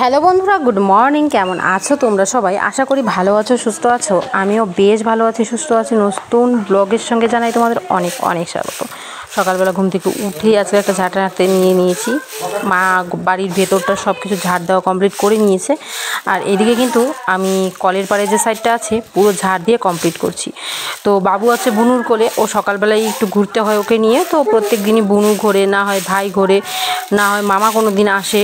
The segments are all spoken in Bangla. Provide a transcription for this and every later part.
হ্যালো বন্ধুরা, গুড মর্নিং। কেমন আছো তোমরা সবাই? আশা করি ভালো আছো, সুস্থ আছো। আমিও বেশ ভালো আছি, সুস্থ আছি। নতুন ব্লগের সঙ্গে জানাই তোমাদের অনেক অনেক স্বাগত। সকালবেলা ঘুম থেকে উঠেই আজকে একটা ঝাঁটা হাতে নিয়েছি। মা বাড়ির ভেতরটা সব কিছু ঝাড় দেওয়া কমপ্লিট করে নিয়েছে, আর এদিকে কিন্তু আমি কলের পাড়ে যে সাইডটা আছে পুরো ঝাড় দিয়ে কমপ্লিট করছি। তো বাবু আছে বুনুর কোলে, ও সকালবেলায় একটু ঘুরতে হয় ওকে নিয়ে। তো প্রত্যেক দিনই বুনু ঘোরে, না হয় ভাই ঘোরে, না হয় মামা কোনো দিন আসে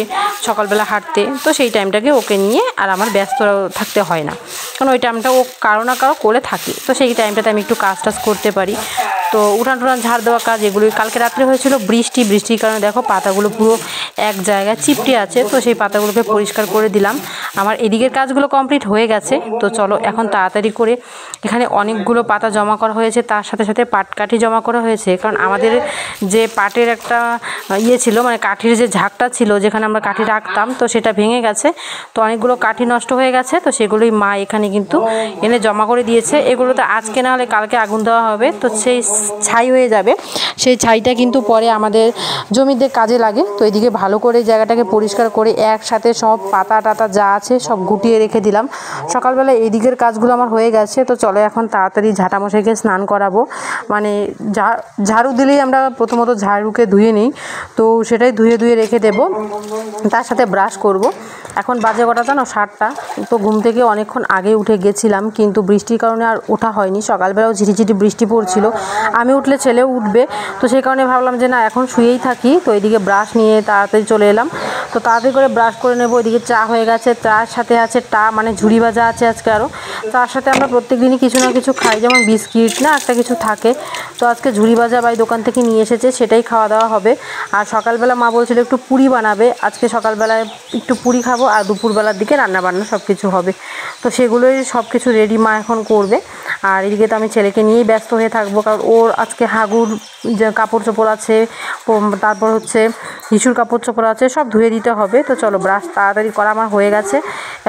সকালবেলা হাঁটতে। তো সেই টাইমটাকে ওকে নিয়ে আর আমার ব্যস্ত থাকতে হয় না, কারণ ওই টাইমটা ও কারো না কারো করে থাকে। তো সেই টাইমটাতে আমি একটু কাজ টাজ করতে পারি। তো উঠান টুঠান ঝাড় দেওয়া কাজ এগুলো কালকে রাত্রে হয়েছিল। বৃষ্টির কারণে দেখো পাতাগুলো পুরো এক জায়গায় চিপটে আছে। তো সেই পাতাগুলোকে পরিষ্কার করে দিলাম। আমার এদিকের কাজগুলো কমপ্লিট হয়ে গেছে। তো চলো এখন তাড়াতাড়ি করে, এখানে অনেকগুলো পাতা জমা করা হয়েছে, তার সাথে সাথে পাটকাঠি জমা করা হয়েছে। কারণ আমাদের যে পাটের একটা ছিল, মানে কাঠির যে ঝাঁকটা ছিল যেখানে আমরা কাঠি রাখতাম, তো সেটা ভেঙে গেছে। তো অনেকগুলো কাঠি নষ্ট হয়ে গেছে। তো সেগুলোই মা এখানে কিন্তু এনে জমা করে দিয়েছে। এগুলোতে আজকে না হলে কালকে আগুন দেওয়া হবে, তো সেই ছাই হয়ে যাবে। সেই ছাইটা কিন্তু পরে আমাদের জমিতে কাজে লাগে। তো এদিকে ভালো করে জায়গাটাকে পরিষ্কার করে একসাথে সব পাতা টাতা যা আছে সব গুটিয়ে রেখে দিলাম। সকালবেলা এই দিকের কাজগুলো আমার হয়ে গেছে। তো চলো এখন তাড়াতাড়ি ঝাঁটামশাইকে স্নান করাবো। মানে ঝাড়ু দিলেই আমরা প্রথমত ঝাড়ুকে ধুয়ে নিই, তো সেটাই ধুয়ে রেখে দেবো। তার সাথে ব্রাশ করব। এখন বাজে কটা জানো? 7টা। তো ঘুম থেকে অনেকক্ষণ আগে উঠে গেছিলাম, কিন্তু বৃষ্টির কারণে আর ওঠা হয়নি। সকালবেলাও ঝিরিঝিরি বৃষ্টি পড়ছিল, আমি উঠলে ছেলেও উঠবে। তো সেই কারণে ভাবলাম যে না, এখন শুয়েই থাকি। তো এদিকে ব্রাশ নিয়ে তাড়াতাড়ি চলে এলাম। তো তাড়াতাড়ি করে ব্রাশ করে নেবো। এদিকে চা হয়ে গেছে, চার সাথে আছে মানে ঝুড়ি ভাজা আছে আজকে আরও। তার সাথে আমরা প্রত্যেক দিনই কিছু না কিছু খাই, যেমন বিস্কিট না একটা কিছু থাকে। তো আজকে ঝুড়ি ভাজা বাই দোকান থেকে নিয়ে এসেছে, সেটাই খাওয়া দাওয়া হবে। আর সকালবেলা মা বলছিল একটু পুরি বানাবে। আজকে সকালবেলায় একটু পুরি খাবো, আর দুপুরবেলার দিকে রান্নাবান্না সব কিছু হবে। তো সেগুলোই সব কিছু রেডি মা এখন করবে। আর এদিকে তো আমি ছেলেকে নিয়েই ব্যস্ত হয়ে থাকবো, কারণ ওর আজকে হাগুর যে কাপড় চোপড় আছে, তারপর হচ্ছে হিসুর কাপড় চোপড় আছে, সব ধুয়ে দিতে হবে। তো চলো ব্রাশ তাড়াতাড়ি করা আমার হয়ে গেছে।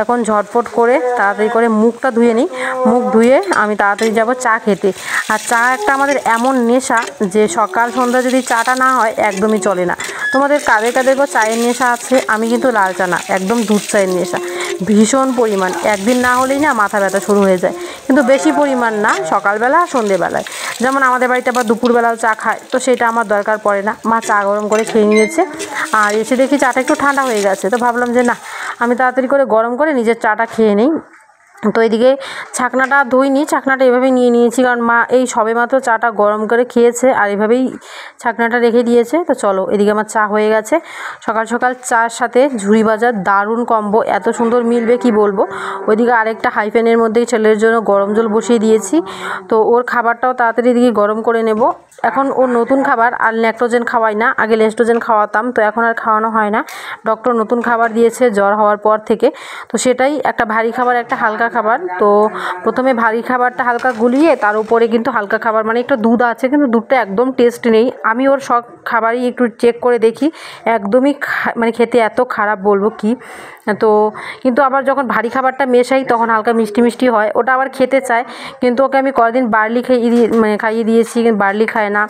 এখন ঝটপট করে তাড়াতাড়ি করে মুখটা ধুয়ে নিই। মুখ ধুয়ে আমি তাড়াতাড়ি যাব চা খেতে। আর চা একটা আমাদের এমন নেশা যে সকাল সন্ধ্যা যদি চাটা না হয় একদমই চলে না। তোমাদের কাদের কাদের বা চায়ের নেশা আছে? আমি কিন্তু লাল চা না, একদম দুধ চায়ের নেশা ভীষণ পরিমাণ। একদিন না হলেই না মাথা ব্যথা শুরু হয়ে যায়, কিন্তু বেশি পরিমাণ না, সকালবেলা সন্ধেবেলায়। যেমন আমাদের বাড়িতে আবার দুপুরবেলাও চা খায়, তো সেটা আমার দরকার পড়ে না। মা চা গরম করে খেয়ে নিয়েছে, আর এসে দেখি চাটা একটু ঠান্ডা হয়ে গেছে। তো ভাবলাম যে না, আমি তাড়াতাড়ি করে গরম করে নিজের চাটা খেয়ে নিই। তো এদিকে ছাকনাটা ধুইনি, ছাকনাটা এভাবেই নিয়ে নিয়েছি, কারণ মা এই সবেমাত্র চাটা গরম করে খেয়েছে আর এভাবেই ছাকনাটা রেখে দিয়েছে। তো চলো এদিকে আমার চা হয়ে গেছে। সকাল সকাল চার সাথে ঝুড়ি ভাজার দারুণ কম্বো, এত সুন্দর মিলবে কি বলবো। ওইদিকে আরেকটা হাই প্যানের মধ্যেই ছেলের জন্য গরম জল বসিয়ে দিয়েছি। তো ওর খাবারটাও তাড়াতাড়ি দিকে গরম করে নেব। এখন ওর নতুন খাবার, আর ল্যাকটোজেন খাওয়াই না, আগে ল্যাকটোজেন খাওয়াতাম, তো এখন আর খাওয়ানো হয় না। ডক্টর নতুন খাবার দিয়েছে জ্বর হওয়ার পর থেকে। তো সেটাই একটা ভারী খাবার, একটা হালকা খাবার। তো প্রথমে ভারী খাবারটা হালকা গুলিয়ে তার উপরে কিন্তু হালকা খাবার, মানে একটু দুধ আছে, কিন্তু দুধটা একদম টেস্ট নেই। আমি ওর সব খাবারই একটু চেক করে দেখি, একদমই মানে খেতে এত খারাপ বলবো কি। তো কিন্তু আবার যখন ভারী খাবারটা মেশাই তখন হালকা মিষ্টি মিষ্টি হয়, ওটা আবার খেতে চায়। কিন্তু ওকে আমি কয়েকদিন বার্লি খাইয়ে দিয়েছি, কিন্তু বার্লি খায় না।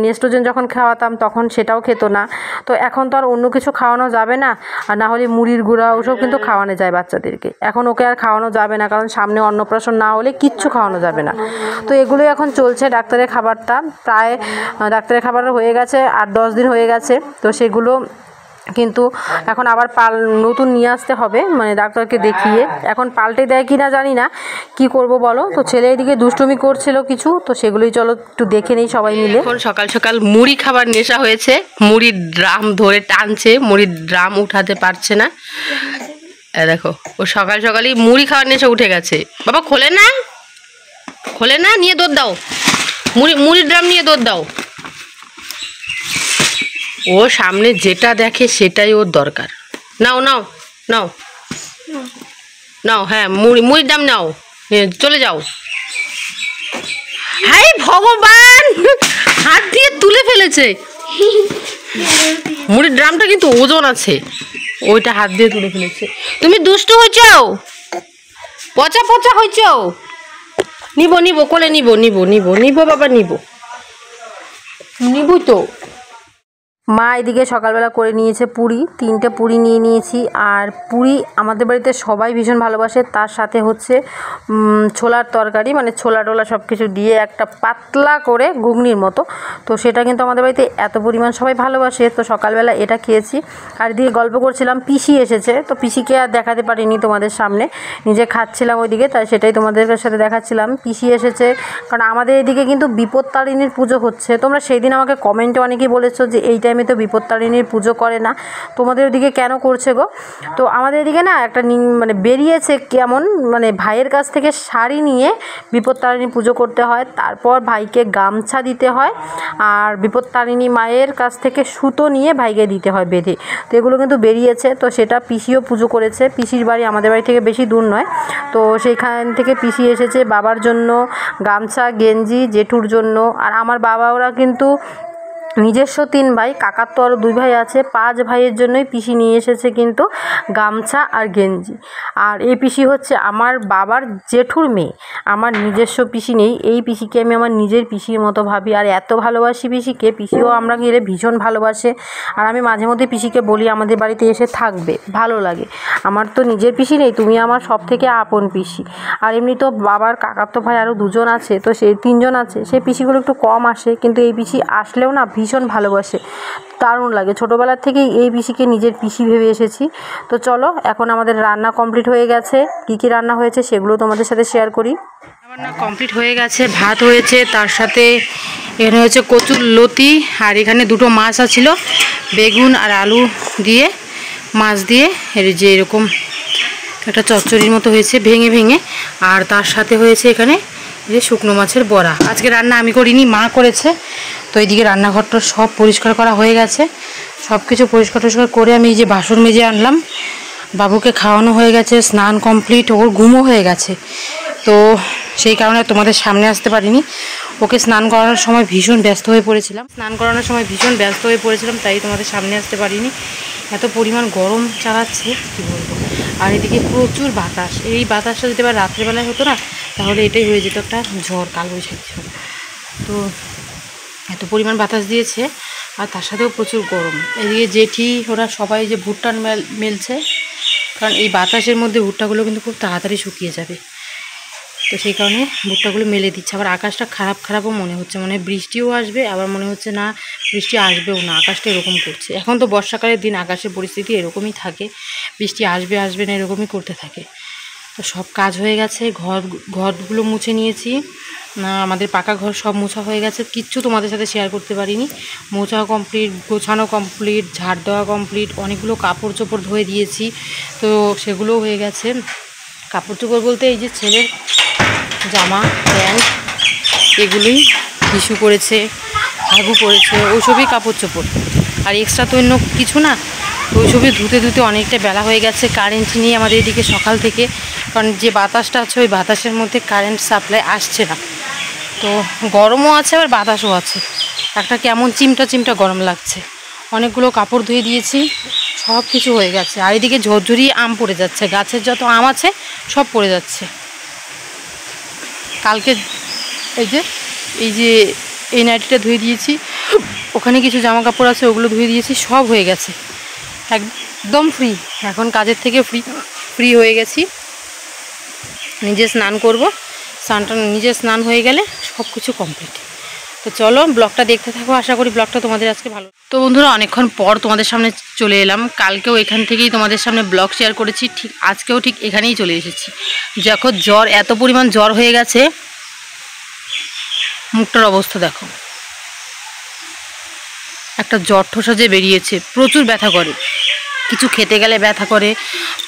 নেস্টোজেন যখন খাওয়াতাম তখন সেটাও খেত না। তো এখন তো আর অন্য কিছু খাওয়ানো যাবে না, আর না হলে মুড়ির গুঁড়া ওসব কিন্তু খাওয়ানো যায় বাচ্চাদেরকে। এখন ওকে আর খাওয়ানো যাবে না, কারণ সামনে অন্নপ্রাশন না হলে কিচ্ছু খাওয়ানো যাবে না। তো এগুলোই এখন চলছে ডাক্তারের খাবারটা। প্রায় ডাক্তারের খাবার হয়ে গেছে 8-10 দিন হয়ে গেছে। তো সেগুলো কিন্তু এখন আবার নতুন নিয়ে আসতে হবে, মানে ডাক্তারকে দেখিয়ে। এখন পাল্টে দেয় কি না জানি না, কি করব বলো। তো ছেলে এদিকে দুষ্টুমি করছিল কিছু, তো সেগুলোই চলো একটু দেখে নেই সবাই মিলে। এখন সকাল সকাল মুড়ি খাবার নেশা হয়েছে, মুড়ির ড্রাম ধরে টানছে, মুড়ির ড্রাম উঠাতে পারছে না। দেখো ও সকাল সকালই মুড়ি খাওয়ার নেশা উঠে গেছে। বাবা খোলে না, নিয়ে দৌড় দাও, মুড়ির ড্রাম নিয়ে দৌড় দাও। ও সামনে যেটা দেখে সেটাই ওর দরকার। নাও নাও নাও নাও, হ্যাঁ মুড়ির দাম নাও, চলে যাও। হাই ভগবান, হাত দিয়ে তুলে ফেলেছে। মুড়ির ড্রামটা কিন্তু ওজন আছে, ওইটা হাত দিয়ে তুলে ফেলেছে। তুমি দুষ্টু হয়েছ, পচা পচা হয়েছ। নিব কোলে নিব বাবা, নিব তো। মা এদিকে সকালবেলা করে নিয়েছে পুরি, 3টে পুরি নিয়ে নিয়েছি। আর পুরি আমাদের বাড়িতে সবাই ভীষণ ভালোবাসে। তার সাথে হচ্ছে ছোলার তরকারি, মানে ছোলা টোলা সব কিছু দিয়ে একটা পাতলা করে ঘুগনির মতো। তো সেটা কিন্তু আমাদের বাড়িতে এত পরিমাণ সবাই ভালোবাসে, তো সকালবেলা এটা খেয়েছি। আর এদিকে গল্প করছিলাম, পিসি এসেছে, তো পিসিকে আর দেখাতে পারিনি তোমাদের সামনে, নিজে খাচ্ছিলাম ওইদিকে, তাই সেটাই তোমাদের সাথে দেখাচ্ছিলাম। পিসি এসেছে কারণ আমাদের এদিকে কিন্তু বিপত্তারিণীর পুজো হচ্ছে। তোমরা সেই দিন আমাকে কমেন্টে অনেকেই বলেছো যে এই টাইমে তো বিপত্তারিণীর পুজো করে না, তোমাদের ওদিকে কেন করছে গো? তো আমাদের এদিকে না একটা মানে বেরিয়েছে কেমন, মানে ভাইয়ের কাছ থেকে শাড়ি নিয়ে বিপত্তারিণী পুজো করতে হয়, তারপর ভাইকে গামছা দিতে হয়, আর বিপত্তারিণী মায়ের কাছ থেকে সুতো নিয়ে ভাইকে দিতে হয় বেঁধে। তো এগুলো কিন্তু বেরিয়েছে, তো সেটা পিসিও পুজো করেছে। পিসির বাড়ি আমাদের বাড়ি থেকে বেশি দূর নয়, তো সেইখান থেকে পিসি এসেছে বাবার জন্য গামছা, গেঞ্জি, জেঠুর জন্য। আর আমার বাবা ওরা কিন্তু নিজস্ব 3 ভাই, কাকার তো আরও 2 ভাই আছে, 5 ভাইয়ের জন্যই পিসি নিয়ে এসেছে কিন্তু গামছা আর গেঞ্জি। আর এই পিসি হচ্ছে আমার বাবার জেঠুর মেয়ে, আমার নিজস্ব পিসি নেই। এই পিসিকে আমি আমার নিজের পিসির মতো ভাবি, আর এত ভালোবাসি পিসিকে। পিসিও আমরা গেলে ভীষণ ভালোবাসে। আর আমি মাঝে মধ্যে পিসিকে বলি আমাদের বাড়িতে এসে থাকবে, ভালো লাগে। আমার তো নিজের পিসি নেই, তুমি আমার সব থেকে আপন পিসি। আর এমনি তো বাবার কাকার তো ভাই আরও 2 জন আছে, তো সেই 3 জন আছে, সেই পিসিগুলো একটু কম আসে, কিন্তু এই পিসি আসলেও না ভীষণ ভালোবাসে, দারুণ লাগে। ছোটোবেলার থেকেই এই পিসিকে নিজের পিসি ভেবে এসেছি। তো চলো, এখন আমাদের রান্না কমপ্লিট হয়ে গেছে। কী কী রান্না হয়েছে সেগুলো তোমাদের সাথে শেয়ার করি। রান্না কমপ্লিট হয়ে গেছে, ভাত হয়েছে, তার সাথে এখানে হচ্ছে কচুর লতি, আর এখানে 2টো মাছ আছিল, বেগুন আর আলু দিয়ে, মাছ দিয়ে এর যে এরকম একটা চচ্চড়ির মতো হয়েছে ভেঙে ভেঙে। আর তার সাথে হয়েছে এখানে যে শুকনো মাছের বড়া। আজকে রান্না আমি করিনি, মা করেছে। তো এইদিকে রান্নাঘরটা সব পরিষ্কার করা হয়ে গেছে, সব কিছু পরিষ্কার করে আমি এই যে বাসন মেজে আনলাম। বাবুকে খাওয়ানো হয়ে গেছে, স্নান কমপ্লিট, ওর ঘুমও হয়ে গেছে। তো সেই কারণে তোমাদের সামনে আসতে পারিনি। ওকে স্নান করানোর সময় ভীষণ ব্যস্ত হয়ে পড়েছিলাম, তাই তোমাদের সামনে আসতে পারিনি। এত পরিমাণ গরম চালাচ্ছে কী বলবো। আর এদিকে প্রচুর বাতাস, এই বাতাসটা যদি আবার রাত্রেবেলায় হতো না, তাহলে এটাই হয়ে যেত একটা ঝড়, কালবৈশাখী ঝড়। তো এত পরিমাণ বাতাস দিয়েছে, আর তার সাথেও প্রচুর গরম। এদিকে জেঠি ওরা সবাই যে ভুট্টা মেলছে, কারণ এই বাতাসের মধ্যে ভুট্টাগুলো কিন্তু খুব তাড়াতাড়ি শুকিয়ে যাবে, তো সেই কারণে ভুট্টাগুলো মেলে দিচ্ছে। আবার আকাশটা খারাপও মনে হচ্ছে, মনে হয় বৃষ্টিও আসবে, আবার মনে হচ্ছে না বৃষ্টি আসবেও না, আকাশটা এরকম করছে। এখন তো বর্ষাকালের দিন, আকাশের পরিস্থিতি এরকমই থাকে, বৃষ্টি আসবে না এরকমই করতে থাকে। তো সব কাজ হয়ে গেছে, ঘরগুলো মুছে নিয়েছি, আমাদের পাকা ঘর সব মোছা হয়ে গেছে। কিচ্ছু তোমাদের সাথে শেয়ার করতে পারিনি। মোছা কমপ্লিট, গোছানো কমপ্লিট, ঝাড় দেওয়া কমপ্লিট, অনেকগুলো কাপড় চোপড় ধুয়ে দিয়েছি, তো সেগুলোও হয়ে গেছে। কাপড় চোপড় বলতে এই যে ছেলের জামা প্যান্ট, এগুলোই টিস্যু করেছে, হাগু করেছে, ওইসবই কাপড় চোপড়, আর এক্সট্রা তো অন্য কিছু না। তো ওইসবই ধুতে অনেকটা বেলা হয়ে গেছে। কারেন্ট নিয়ে আমাদের এদিকে সকাল থেকে, কারণ যে বাতাসটা আছে ওই বাতাসের মধ্যে কারেন্ট সাপ্লাই আসছে না, তো গরমও আছে আবার বাতাসও আছে, একটা কেমন চিমটা গরম লাগছে। অনেকগুলো কাপড় ধুয়ে দিয়েছি, সব কিছু হয়ে গেছে। আর এদিকে ঝরঝরিয়ে আম পড়ে যাচ্ছে, গাছের যত আম আছে সব পড়ে যাচ্ছে। কালকে এই যে এই নাইটিটা ধুয়ে দিয়েছি, ওখানে কিছু জামা কাপড় আছে ওগুলো ধুয়ে দিয়েছি, সব হয়ে গেছে, একদম ফ্রি। এখন কাজের থেকে ফ্রি হয়ে গেছি, নিজে স্নান করব, নিজে স্নান হয়ে গেলে সব কিছু কমপ্লিট। তো চলো ব্লগটা দেখতে থাকো, আশা করি ব্লগটা তোমাদের আজকে ভালো। তো বন্ধুরা, অনেকক্ষণ পর তোমাদের সামনে চলে এলাম। কালকেও এখান থেকেই তোমাদের সামনে ব্লগ শেয়ার করেছি, ঠিক আজকেও ঠিক এখানেই চলে এসেছি। যখন এত পরিমাণ জ্বর হয়ে গেছে, মুখটার অবস্থা দেখো, একটা জ্বর ঠোসা যে বেরিয়েছে, প্রচুর ব্যথা করে, কিছু খেতে গেলে ব্যথা করে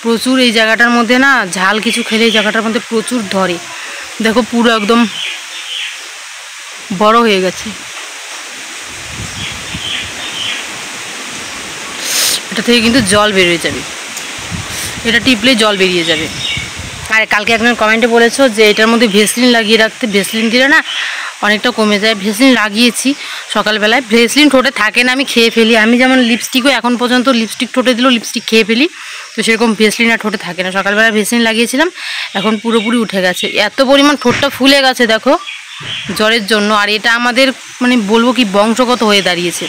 প্রচুর। এই জায়গাটার মধ্যে না ঝাল কিছু খেলে এই জায়গাটার মধ্যে প্রচুর ধরে, দেখো পুরো একদম বড় হয়ে গেছে। এটা থেকে কিন্তু জল বেরিয়ে যাবে, এটা টিপলে জল বেরিয়ে যাবে। আর কালকে একজন কমেন্টে বলেছো যে এটার মধ্যে ভেসলিন লাগিয়ে রাখতে, ভেসলিন দিলে না অনেকটা কমে যায়। ভেসলিন লাগিয়েছি সকালবেলায়, ভেসলিন ঠোঁটে থাকে না, আমি খেয়ে ফেলি। আমি যেমন লিপস্টিকও এখন পর্যন্ত লিপস্টিক ঠোঁটে দিলেও লিপস্টিক খেয়ে ফেলি, তো সেরকম ভেসলিন আর ঠোঁটে থাকে না। সকালবেলায় ভেসলিন লাগিয়েছিলাম, এখন পুরোপুরি উঠে গেছে, এত পরিমাণ ঠোঁটটা ফুলে গেছে দেখো জ্বরের জন্য। আর এটা আমাদের মানে বলবো কি বংশগত হয়ে দাঁড়িয়েছে,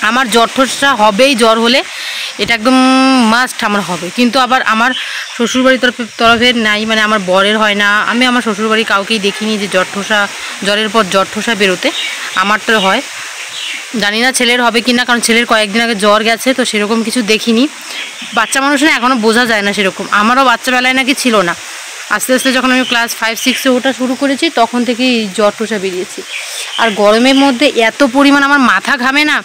আমার জ্বর ঠোসা হবেই, জ্বর হলে এটা একদম মাস্ট আমার হবে। কিন্তু আবার আমার শ্বশুরবাড়ির তরফের নাই, মানে আমার বরের হয় না। আমি আমার শ্বশুরবাড়ি কাউকেই দেখিনি যে জ্বরের পর জ্বর ঠোসা বেরোতে। আমার তো হয়, জানি না ছেলের হবে কি না, কারণ ছেলের কয়েকদিন আগে জ্বর গেছে, তো সেরকম কিছু দেখিনি। বাচ্চা মানুষ না, এখনও বোঝা যায় না সেরকম। আমারও বাচ্চাবেলায় নাকি ছিল না, আস্তে আস্তে যখন আমি ক্লাস 5-6-এ ওঠা শুরু করেছি তখন থেকেই জ্বর ঠোসা বেরিয়েছি। আর গরমের মধ্যে এত পরিমাণ আমার মাথা ঘামে না,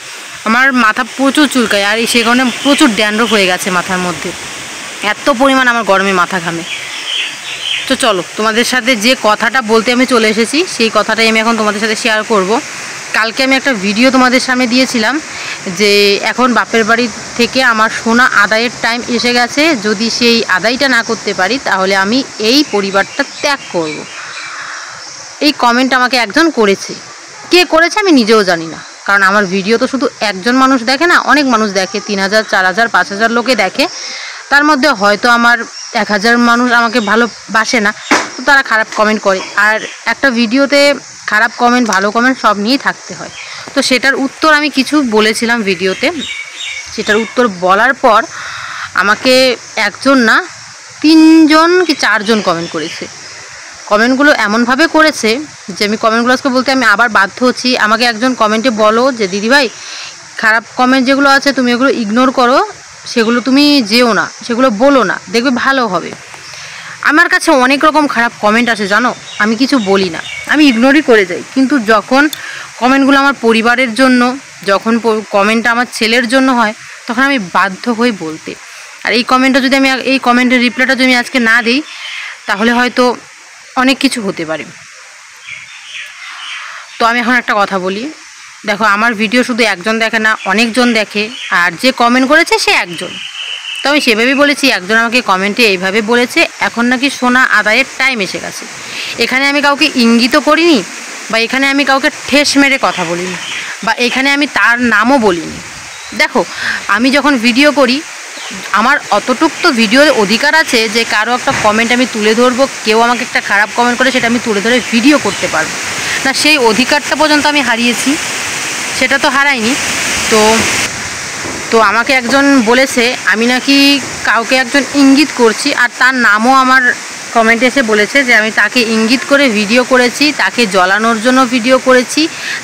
আমার মাথা প্রচুর চুলকায়, আর সে কারণে প্রচুর ড্যান্ড্রফ হয়ে গেছে মাথার মধ্যে, এত পরিমাণ আমার গরমে মাথা ঘামে। তো চলো, তোমাদের সাথে যে কথাটা বলতে আমি চলে এসেছি সেই কথাটাই আমি এখন তোমাদের সাথে শেয়ার করব। কালকে আমি একটা ভিডিও তোমাদের সামনে দিয়েছিলাম যে এখন বাপের বাড়ি থেকে আমার সোনা আদায়ের টাইম এসে গেছে, যদি সেই আদায়টা না করতে পারি তাহলে আমি এই পরিবারটা ত্যাগ করব। এই কমেন্ট আমাকে একজন করেছে, কে করেছে আমি নিজেও জানি না, কারণ আমার ভিডিও তো শুধু একজন মানুষ দেখে না, অনেক মানুষ দেখে, 3000, 4000, 5000 লোকে দেখে। তার মধ্যে হয়তো আমার 1000 মানুষ আমাকে ভালোবাসে না, তো তারা খারাপ কমেন্ট করে। আর একটা ভিডিওতে খারাপ কমেন্ট ভালো কমেন্ট সব নিয়েই থাকতে হয়। তো সেটার উত্তর আমি কিছু বলেছিলাম ভিডিওতে, সেটার উত্তর বলার পর আমাকে একজন না 3জন কি 4জন কমেন্ট করেছে। কমেন্টগুলো এমনভাবে করেছে যে আমি কমেন্টগুলো আজকে বলতে আমি আবার বাধ্য হচ্ছি। আমাকে একজন কমেন্টে বলো যে দিদিভাই খারাপ কমেন্ট যেগুলো আছে তুমি এগুলো ইগনোর করো, সেগুলো তুমি যেও না, সেগুলো বলো না, দেখবে ভালো হবে। আমার কাছে অনেক রকম খারাপ কমেন্ট আসে জানো, আমি কিছু বলি না, আমি ইগনোরই করে যাই। কিন্তু যখন কমেন্টগুলো আমার পরিবারের জন্য, যখন কমেন্টটা আমার ছেলের জন্য হয়, তখন আমি বাধ্য হই বলতে। আর এই কমেন্টের রিপ্লাইটা যদি আমি আজকে না দিই তাহলে হয়তো অনেক কিছু হতে পারে। তো আমি এখন একটা কথা বলি, দেখো আমার ভিডিও শুধু একজন দেখে না, অনেকজন দেখে, আর যে কমেন্ট করেছে সে একজন। তো আমি সেভাবেই বলেছি, একজন আমাকে কমেন্টে এইভাবে বলেছে এখন নাকি সোনা আদায়ের টাইম এসে গেছে। এখানে আমি কাউকে ইঙ্গিতও করিনি, বা এখানে আমি কাউকে ঠেস মেরে কথা বলিনি, বা এখানে আমি তার নামও বলিনি। দেখো আমি যখন ভিডিও করি আমার অতটুক তো ভিডিওর অধিকার আছে যে কারো একটা কমেন্ট আমি তুলে ধরবো, কেউ আমাকে একটা খারাপ কমেন্ট করে সেটা আমি তুলে ধরে ভিডিও করতে পারবো না, সেই অধিকারটা পর্যন্ত আমি হারিয়েছি, সেটা তো হারাইনি। তো আমাকে একজন বলেছে আমি নাকি কাউকে একজন ইঙ্গিত করছি, আর তার নামও আমার কমেন্টে এসে বলেছে যে আমি তাকে ইঙ্গিত করে ভিডিও করেছি, তাকে জ্বলানোর জন্য ভিডিও করেছি,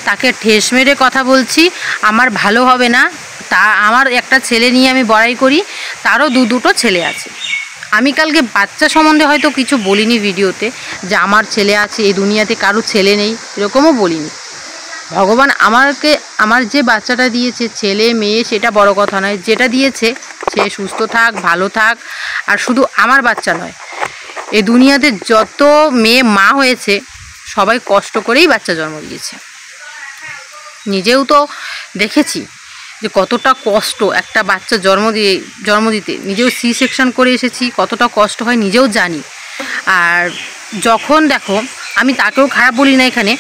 তাকে ঠেস মেরে কথা বলছি, আমার ভালো হবে না। আমার একটা ছেলে নিয়ে আমি বড়াই করি, তারও দুটো ছেলে আছে। আমি কালকে বাচ্চা সম্বন্ধে হয়তো কিছু বলিনি ভিডিওতে যে আমার ছেলে আছে, এই দুনিয়াতে কারো ছেলে নেই, এরকমও বলিনি। ভগবান আমার যে বাচ্চাটা দিয়েছে, ছেলে মেয়ে সেটা বড় কথা নয়, যেটা দিয়েছে সে সুস্থ থাক, ভালো থাক। আর শুধু আমার বাচ্চা নয়, এই দুনিয়াতে যত মেয়ে মা হয়েছে সবাই কষ্ট করেই বাচ্চা জন্ম দিয়েছে। নিজেও তো দেখেছি যে কতটা কষ্ট একটা বাচ্চা জন্ম দিতে, নিজেও সি সেকশন করে এসেছি, কতটা কষ্ট হয় নিজেও জানি। আর যখন দেখো আমি তাকেও খারাপ বলি না, এখানে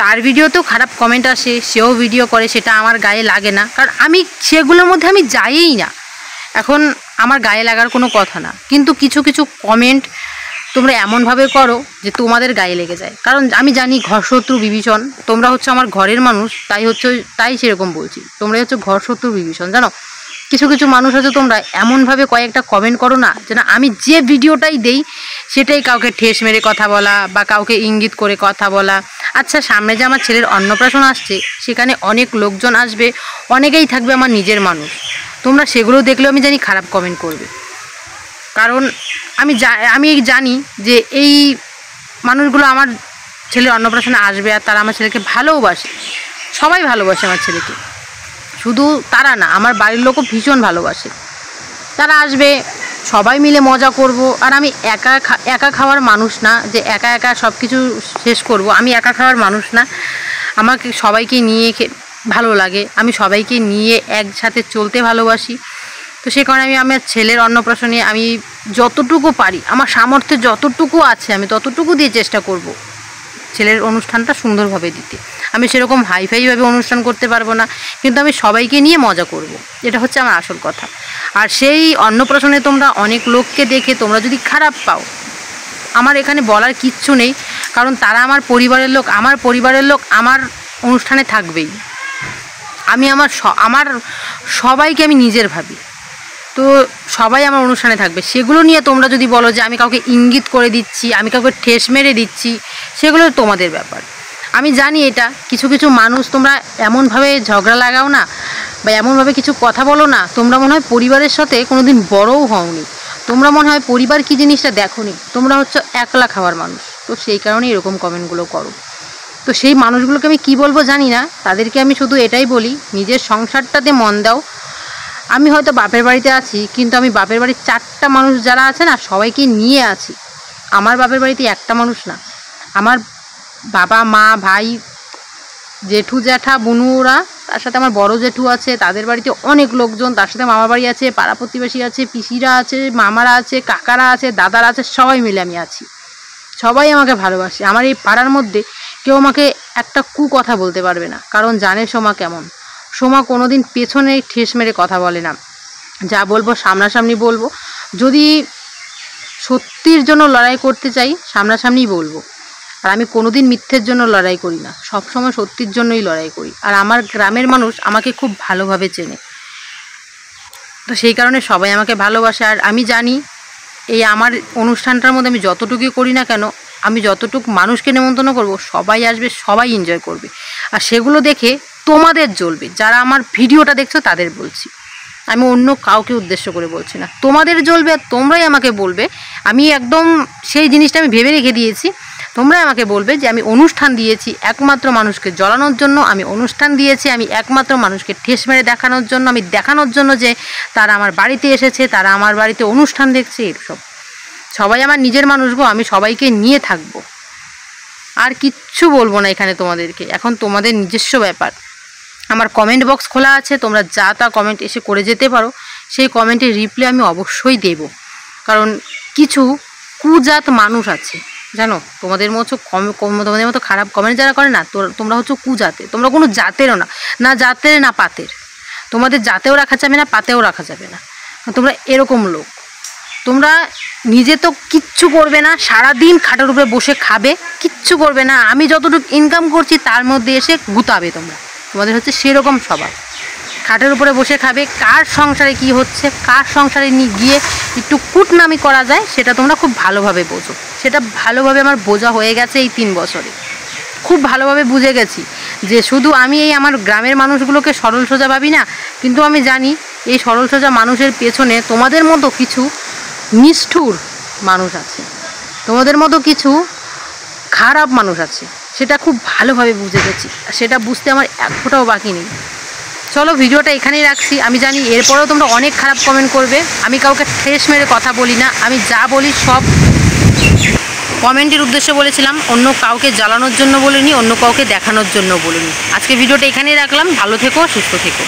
তার ভিডিওতেও খারাপ কমেন্ট আসে, সেও ভিডিও করে, সেটা আমার গায়ে লাগে না, কারণ আমি সেগুলোর মধ্যে আমি যাইই না। এখন আমার গায়ে লাগার কোনো কথা না, কিন্তু কিছু কিছু কমেন্ট তোমরা এমনভাবে করো যে তোমাদের গায়ে লেগে যায়। কারণ আমি জানি ঘর শত্রু বিভীষণ, তোমরা হচ্ছে আমার ঘরের মানুষ, তাই সেরকম বলছি, তোমরাই হচ্ছে ঘর শত্রু বিভীষণ। জানো কিছু কিছু মানুষ আছে তোমরা এমনভাবে কয়েকটা কমেন্ট করো না, যে না আমি যে ভিডিওটাই দেই সেটাই কাউকে ঠেস মেরে কথা বলা বা কাউকে ইঙ্গিত করে কথা বলা। আচ্ছা সামনে যে আমার ছেলের অন্নপ্রাশন আসছে, সেখানে অনেক লোকজন আসবে, অনেকেই থাকবে আমার নিজের মানুষ, তোমরা সেগুলো দেখলেও আমি জানি খারাপ কমেন্ট করবে। কারণ আমি জানি যে এই মানুষগুলো আমার ছেলের অন্নপ্রাশনে আসবে, আর তারা আমার ছেলেকে ভালোবাসে, সবাই ভালোবাসে আমার ছেলেকে, শুধু তারা না আমার বাড়ির লোকও ভীষণ ভালোবাসে। তারা আসবে, সবাই মিলে মজা করব। আর আমি একা খাওয়ার মানুষ না যে একা সব কিছু শেষ করব, আমি একা খাওয়ার মানুষ না, আমাকে সবাইকে নিয়ে ভালো লাগে, আমি সবাইকে নিয়ে একসাথে চলতে ভালোবাসি। তো সে কারণে আমি আমার ছেলের অন্নপ্রাশনে আমি যতটুকু পারি, আমার সামর্থ্যে যতটুকু আছে আমি ততটুকু দিয়ে চেষ্টা করব ছেলের অনুষ্ঠানটা সুন্দরভাবে দিতে। আমি সেরকম হাইফাইভাবে অনুষ্ঠান করতে পারবো না, কিন্তু আমি সবাইকে নিয়ে মজা করব, এটা হচ্ছে আমার আসল কথা। আর সেই অন্নপ্রাশনে তোমরা অনেক লোককে দেখে তোমরা যদি খারাপ পাও, আমার এখানে বলার কিচ্ছু নেই, কারণ তারা আমার পরিবারের লোক, আমার অনুষ্ঠানে থাকবেই। আমি আমার সবাইকে আমি নিজের ভাবি। তো সবাই আমার অনুষ্ঠানে থাকবে, সেগুলো নিয়ে তোমরা যদি বলো যে আমি কাউকে ইঙ্গিত করে দিচ্ছি, আমি কাউকে ঠেস মেরে দিচ্ছি, সেগুলো তোমাদের ব্যাপার। আমি জানি এটা কিছু কিছু মানুষ তোমরা এমনভাবে ঝগড়া লাগাও না বা এমনভাবে কিছু কথা বলো না, তোমরা মনে হয় পরিবারের সাথে কোনো দিন বড়ও হওনি, তোমরা মনে হয় পরিবার কী জিনিসটা দেখোনি, তোমরা হচ্ছে একলা খাওয়ার মানুষ। তো সেই কারণেই এরকম কমেন্টগুলো করো। তো সেই মানুষগুলোকে আমি কি বলবো জানি না, তাদেরকে আমি শুধু এটাই বলি, নিজের সংসারটাতে মন দাও। আমি হয়তো বাপের বাড়িতে আছি, কিন্তু আমি বাপের বাড়ির 4টা মানুষ যারা আছে না, সবাইকে নিয়ে আছি। আমার বাপের বাড়িতে একটা মানুষ না, আমার বাবা মা ভাই জেঠু জ্যাঠা বুনুরা, তার সাথে আমার বড় জেঠু আছে, তাদের বাড়িতে অনেক লোকজন, তার সাথে মামা বাড়ি আছে, পাড়া প্রতিবেশী আছে, পিসিরা আছে, মামারা আছে, কাকারা আছে, দাদারা আছে, সবাই মিলে আমি আছি। সবাই আমাকে ভালোবাসে। আমার এই পাড়ার মধ্যে কেউ আমাকে একটা কথা বলতে পারবে না, কারণ জানে সোমা কেমন। সোমা কোনো দিন পেছনে ঠেস মেরে কথা বলে না, যা বলবো সামনাসামনি বলবো। যদি সত্যির জন্য লড়াই করতে চাই সামনাসামনিই বলবো। আর আমি কোনো দিন মিথ্যের জন্য লড়াই করি না, সবসময় সত্যির জন্যই লড়াই করি। আর আমার গ্রামের মানুষ আমাকে খুব ভালোভাবে চেনে, তো সেই কারণে সবাই আমাকে ভালোবাসে। আর আমি জানি এই আমার অনুষ্ঠানটার মধ্যে আমি যতটুকুই করি না কেন, আমি যতটুকু মানুষকে নেমন্তন্ন করব, সবাই আসবে, সবাই এনজয় করবে। আর সেগুলো দেখে তোমাদের জ্বলবে, যারা আমার ভিডিওটা দেখছো তাদের বলছি, আমি অন্য কাউকে উদ্দেশ্য করে বলছি না। তোমাদের জ্বলবে আর তোমরাই আমাকে বলবে। আমি একদম সেই জিনিসটা আমি ভেবে রেখে দিয়েছি, তোমরাই আমাকে বলবে যে আমি অনুষ্ঠান দিয়েছি একমাত্র মানুষকে জ্বলানোর জন্য, আমি অনুষ্ঠান দিয়েছি আমি একমাত্র মানুষকে ঠেস মেরে দেখানোর জন্য, আমি দেখানোর জন্য যে তারা আমার বাড়িতে এসেছে, তারা আমার বাড়িতে অনুষ্ঠান দেখছে। এসব সবাই আমার নিজের মানুষ গো, আমি সবাইকে নিয়ে থাকবো, আর কিচ্ছু বলবো না এখানে তোমাদেরকে। এখন তোমাদের নিজস্ব ব্যাপার। আমার কমেন্ট বক্স খোলা আছে, তোমরা যা তা কমেন্ট এসে করে যেতে পারো, সেই কমেন্টের রিপ্লাই আমি অবশ্যই দেব। কারণ কিছু কুজাত মানুষ আছে জানো, তোমাদের মতো খারাপ কমেন্ট যারা করে না, তোমরা হচ্ছে কুজাতে, তোমরা কোনো জাতেরও না, না জাতের না পাতের, তোমাদের জাতেও রাখা যাবে না, পাতেও রাখা যাবে না, তোমরা এরকম লোক। তোমরা নিজে তো কিচ্ছু করবে না, সারাদিন খাটের উপরে বসে খাবে, কিচ্ছু করবে না। আমি যতটুকু ইনকাম করছি তার মধ্যে এসে গুতাবে তোমরা, তোমাদের হচ্ছে সেরকম স্বভাব। খাটের উপরে বসে খাবে, কার সংসারে কি হচ্ছে, কার সংসারে গিয়ে একটু কুটনামি করা যায় সেটা তোমরা খুব ভালোভাবে বোঝো। সেটা ভালোভাবে আমার বোঝা হয়ে গেছে এই 3 বছরে, খুব ভালোভাবে বুঝে গেছি যে শুধু আমি এই আমার গ্রামের মানুষগুলোকে সরল সোজা ভাবি না, কিন্তু আমি জানি এই সরল সোজা মানুষের পেছনে তোমাদের মতো কিছু নিষ্ঠুর মানুষ আছে, তোমাদের মতো কিছু খারাপ মানুষ আছে, সেটা খুব ভালোভাবে বুঝে গেছি। সেটা বুঝতে আমার এক ফোঁটাও বাকি নেই। চলো ভিডিওটা এখানেই রাখছি। আমি জানি এরপরেও তোমরা অনেক খারাপ কমেন্ট করবে, আমি কাউকে ঠেস মেরে কথা বলি না, আমি যা বলি সব কমেন্টের উদ্দেশ্যে বলেছিলাম, অন্য কাউকে জ্বালানোর জন্য বলিনি, অন্য কাউকে দেখানোর জন্য বলিনি। আজকে ভিডিওটা এখানেই রাখলাম, ভালো থেকো, সুস্থ থেকো।